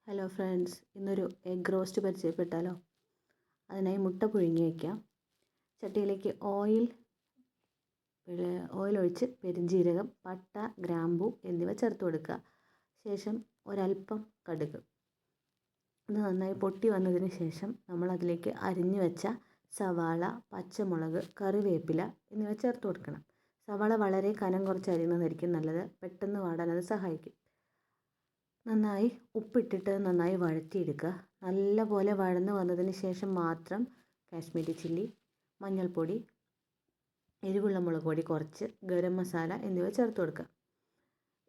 Hello friends, ഇന്നൊരു egg roast പരിചയപ്പെട്ടാലോ? അതിനായി മുട്ട പുഴുങ്ങി വയ്ക്കാം. ചട്ടിയിലേക്ക് ഓയിൽ ഒഴിച്ച് പെരുംജീരകം, പട്ട, ഗ്രാമ്പൂ എന്നിവ ചേർത്ത് കൊടുക്കുക. ശേഷം ഒരല്പം കടുക്. ഇത് നന്നായി പൊട്ടി വന്നതിന് ശേഷം നമ്മൾ അതിലേക്ക് അരിഞ്ഞു വെച്ച സവാള, പച്ചമുളക്, കറിവേപ്പില എന്നിവ ചേർത്ത് കൊടുക്കണം. സവാള വളരെ കനം കുറച്ച് അരിയുന്നതായിരിക്കും നല്ലത്. പെട്ടെന്ന് വാടാൻ അത് സഹായിക്കും. നന്നായി ഉപ്പിട്ടിട്ട് നന്നായി വഴറ്റിയെടുക്കുക. നല്ലപോലെ വഴന്ന് വന്നതിന് ശേഷം മാത്രം കാശ്മീരി ചില്ലി, മഞ്ഞൾപ്പൊടി, എരിവുള്ള മുളക് പൊടി കുറച്ച്, ഗരം മസാല എന്നിവ ചേർത്ത് കൊടുക്കുക.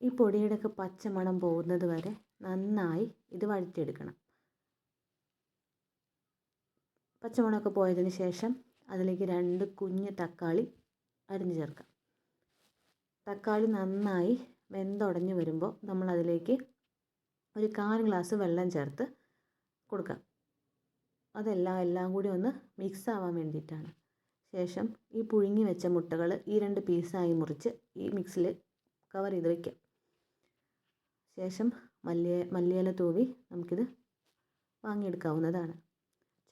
ഈ പൊടിയുടെയൊക്കെ പച്ചമണം പോകുന്നത് വരെ നന്നായി ഇത് വഴറ്റിയെടുക്കണം. പച്ചമണമൊക്കെ പോയതിന് ശേഷം അതിലേക്ക് 2 കുഞ്ഞ് തക്കാളി അരിഞ്ഞ് ചേർക്കാം. തക്കാളി നന്നായി വെന്തുടഞ്ഞ് വരുമ്പോൾ നമ്മൾ അതിലേക്ക് ഒരു 1/4 ഗ്ലാസ് വെള്ളം ചേർത്ത് കൊടുക്കാം. എല്ലാം കൂടി ഒന്ന് മിക്സ് ആവാൻ വേണ്ടിയിട്ടാണ്. ശേഷം ഈ പുഴുങ്ങി വെച്ച മുട്ടകൾ ഈ 2 പീസായി മുറിച്ച് ഈ മിക്സിൽ കവർ ചെയ്ത് വയ്ക്കാം. ശേഷം മല്ലിയില തൂവി നമുക്കിത് വാങ്ങിയെടുക്കാവുന്നതാണ്.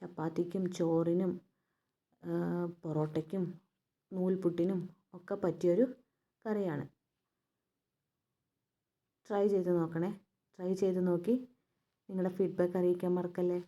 ചപ്പാത്തിക്കും ചോറിനും പൊറോട്ടയ്ക്കും നൂൽപുട്ടിനും ഒക്കെ പറ്റിയൊരു കറിയാണ്. ട്രൈ ചെയ്ത് നോക്കണേ. ട്രൈ ചെയ്ത് നോക്കി നിങ്ങളുടെ ഫീഡ്ബാക്ക് അറിയിക്കാൻ മറക്കല്ലേ.